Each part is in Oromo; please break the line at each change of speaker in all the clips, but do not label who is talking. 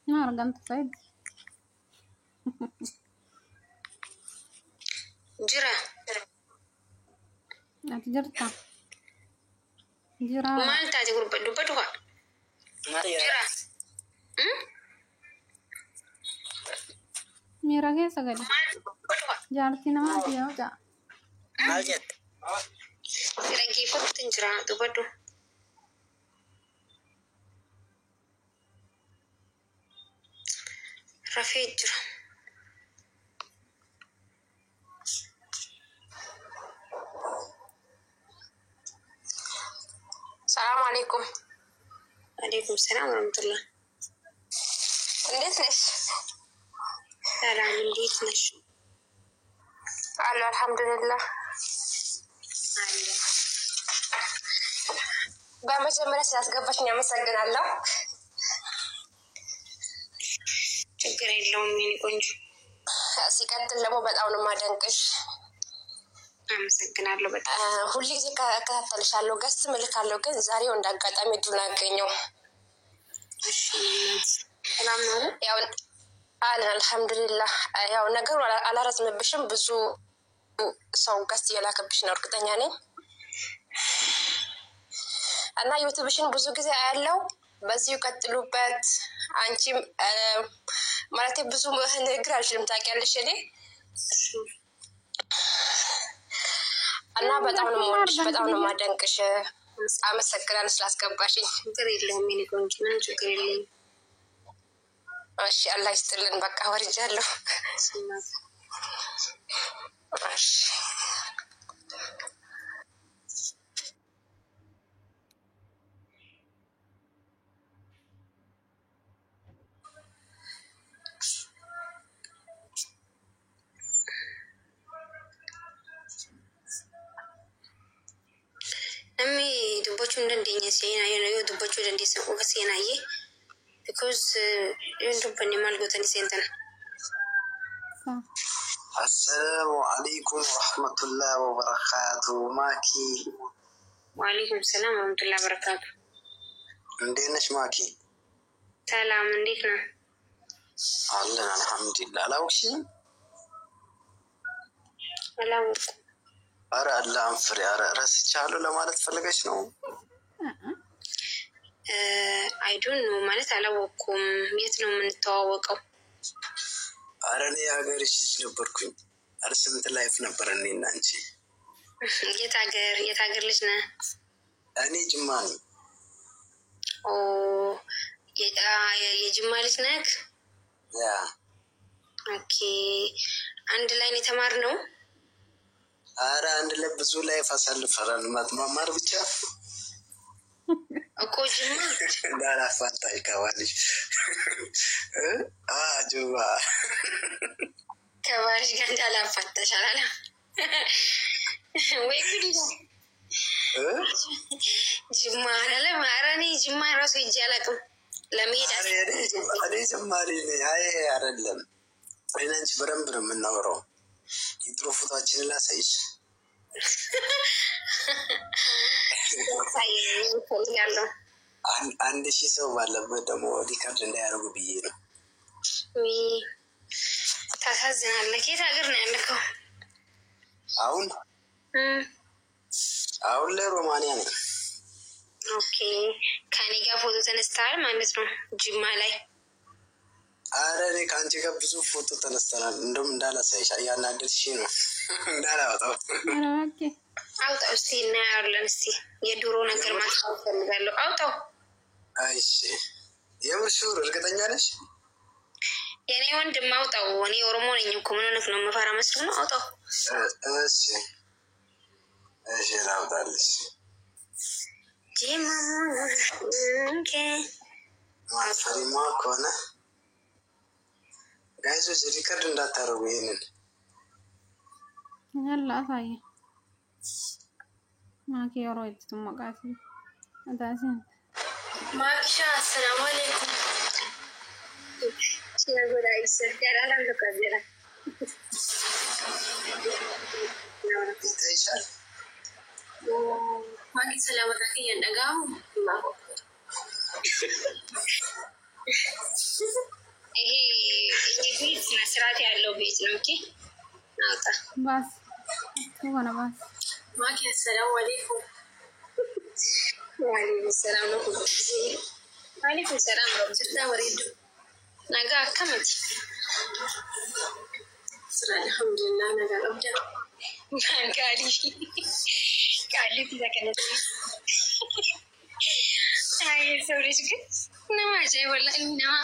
ما رقمت سعيد
جرا
أتجرتا جرا
ما أنت تقول بدو جرا
ميرا كيسا قال جارتي نماتي يا وجا
مالجت
lagi faktin jira dubaddu rafii jira السلام عليكم. عليكم السلام ورحمة الله. ليش سلام ليش الله الحمد لله. በመጀመሪያ ስላስገባችኝ አመሰግናለሁ። ችግር የለውም የኔ ቆንጆ። ሲቀጥል ደግሞ በጣም ነው የማደንቅሽ። አመሰግናለሁ በጣም። ሁሉ ጊዜ እከታተልሻለሁ፣ ገስት እልካለሁ፣ ግን ዛሬው እንዳጋጣሚ እድሉን አገኘው። እሺ ሰላም ነው? ያው አልሐምዱሊላህ። ያው ነገሩ አላረዝምብሽም፣ ብዙ ሰው ገስት እየላከብሽ ነው እርግጠኛ ነኝ። እና ዩቲዩብሽን ብዙ ጊዜ አያለው። በዚሁ ቀጥሉበት። አንቺም ማለት ብዙ ንግግር አልችልም ታውቂያለሽ እኔ እና በጣም ነው የምወድሽ፣ በጣም ነው የማደንቅሽ። አመሰግናለሁ ስላስገባሽኝ። ችግር የለውም የኔ ቆንጆ፣ ምንም ችግር የለውም። እሺ አላህ ይስጥልን። በቃ ወርጃለሁ። እሺ Namni dubbachuu hin dandeenye seenaa yoo dubbachuu dandeessan qofa seenaayyee because yoon dubbanne maal gootanii seentan.
Assalamu alaikum warahmatullahi wabarakatuh. Maki.
Waalaikum salam warahmatullahi wabarakatuh.
እንዴት ነሽ ማኪ?
ሰላም እንዴት ነህ?
አለን አልሐምዱሊላህ። አላውቅሽም?
አላውቅም።
ኧረ አላህን ፍሬ። ኧረ ረስቻለሁ ለማለት ፈልገሽ ነው?
አይ ዶንት ኖ ማለት አላወቅኩም። የት ነው የምንተዋወቀው?
ኧረ እኔ የሀገርሽ ልጅ ነበርኩኝ። ኧረ ስንት ላይፍ ነበር እኔና አንቺ።
የት ሀገር ልጅ ነህ?
እኔ ጅማ ነኝ።
ኦ የጅማ ልጅ ነህ?
ያ
ኦኬ። አንድ ላይ ነው የተማርነው?
ኧረ አንድ ላይ ብዙ ላይፍ አሳልፈናል። ማማር ብቻ
እኮ ጅማ
እንዳላፋታሽ ከባልሽ ጅማ
ከባልሽ ጋር እንዳላፋታሽ አላለም ወይ? ጉድ ጅማ አላለም። ኧረ እኔ ጅማ ራሱ ሂጅ አላውቅም። ለመሄድ
እኔ ጅማሪ ነኝ። አይ አይደለም፣ እኔ አንቺ በደንብ ነው የምናወራው። የድሮ ፎቶአችንን ላሳይሽ። አንድ ሺህ ሰው ባለበት ደግሞ ሪከርድ እንዳያደርጉ ብዬ ነው።
ታሳዝናለህ። ከየት ሀገር ነው ያለከው?
አሁን ላይ ሮማንያ ነኝ።
ኦኬ። ከኔ ጋር ፎቶ ተነስተሃል ማለት ነው ጅማ ላይ?
ኧረ እኔ ከአንቺ ጋር ብዙ ፎቶ ተነስተናል። እንደውም እንዳላሳይሽ እያናደድሽ ነው። እንዳላወጣው
አውጣው እስቲ እናያለን። እስቲ የድሮ ነገር ማስታወስ ፈልጋለሁ። አውጣው።
እሺ የምር ሹር እርግጠኛ ነሽ?
የኔ ወንድም አውጣው። እኔ ኦሮሞ ነኝ እኮ ምን ሆነህ ነው? መፈራ መስሎ ነው? አውጣው።
እሺ ላውጣልሽ።
ጂማ ኦኬ።
ማፈሪማ ከሆነ ጋይዞች ሪከርድ እንዳታረጉ ይሄንን
يلا هاي معك يا رويد ثم قاسي أدازين
ማክሻ السلام عليكم شنو رايك سرتار على الكاميرا
ይታይሻል?
ማኪ ሰላም ታከየ እንደጋው ይሄ ቤት መስራት ያለው ቤት ነው። ኦኬ ናውጣ
ባስ ሆነ ባስ
ማኪ ሰላም አለይኩም ወአለይኩም ሰላም ነው። ወአለይኩም ሰላም ነው። ስለዛ ወሬዱ ናጋ አከመት ስራ አልሐምዱሊላህ ናጋ ቀብዳ ማንጋሊ ቃሊ ተከለተ አይ ሰው ልጅ ግን ነማጀ ወላሂ ነማ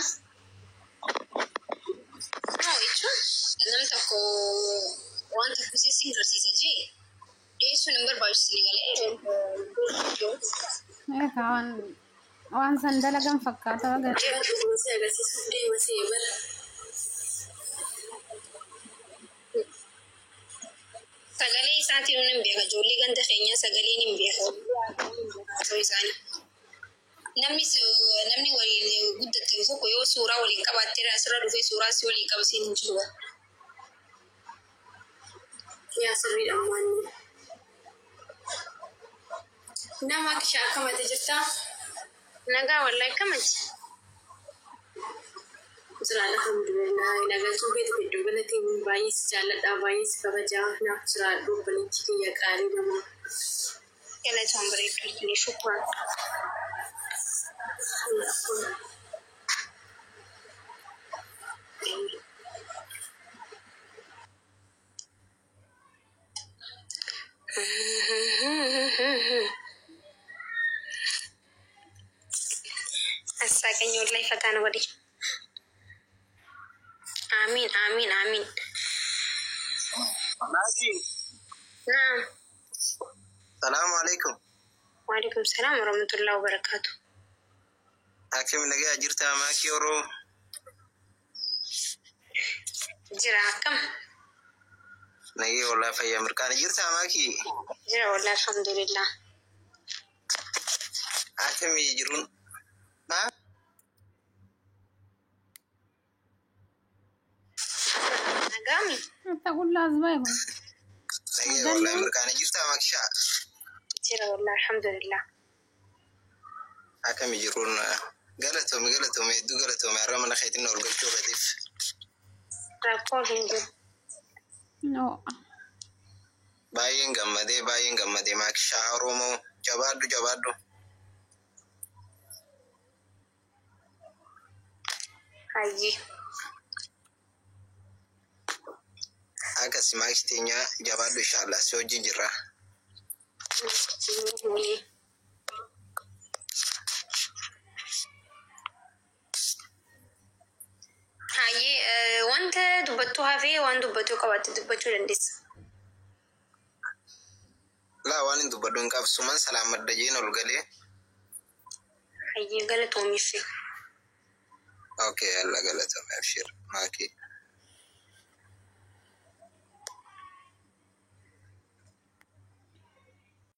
namni tokko waan tokko si barsiisa jee deessuun hin barbaachisne galee
waan san dalagan fakkaata
sagalee isaatiin hin beeka ijoollee ganda keenya sagaleen hin beeka isaanii namni waliin guddate tokko yoo suuraa waliin qabaattee asirra dhufee suuraa si waliin qabsiin hin jiru. Yaa sirriidha ammaanni. Nama kishaa akkamatti jirta? Nagaa wallahi akkamatti. Sira alhamdulillah nagaltuu beeku iddoo kanatti baay'ee si jaalladha baay'ee si kabajaa naaf sira dubbanichi kiyya qaalii nama. Galatoon bareedduu ni shukran. Asakanya wallahi fatana wadi. Amin amin amin.
Nasi.
Naam.
Assalamu alaikum.
Wa alaikum salam wa rahmatullahi wa barakatuh.
Akim nagaa jirta maaki oro.
Jira kam.
Nagi wallahi fayya mirkaan jirta maaki.
Jira wallahi alhamdulillah.
Akim jirun. Ha?
Nagami.
تقول لازم يكون
Nagi wallahi mirkaan jirta maaki sha.
Jira wallahi alhamdulillah.
Akim jirun. Galatoom edduu galatoom arra mana keetiin ol galchuu gatiif.
Rakkoo hin jiru.
no
Baay'een gammadee maakshaa Oromoo jabaadhu.
Hayyi.
Akkasii maakii teenya jabaadhu inshallah si hojii jirra.
Hayyi wanta dubbattu hafee waan dubbattu qabatte dubbachuu dandeessa.
Laa waan hin dubbadhu hin qabsuman salaamadda jeen ol galee.
Hayyi galatoomiif.
Okay, Allah galatoome abshir maakii.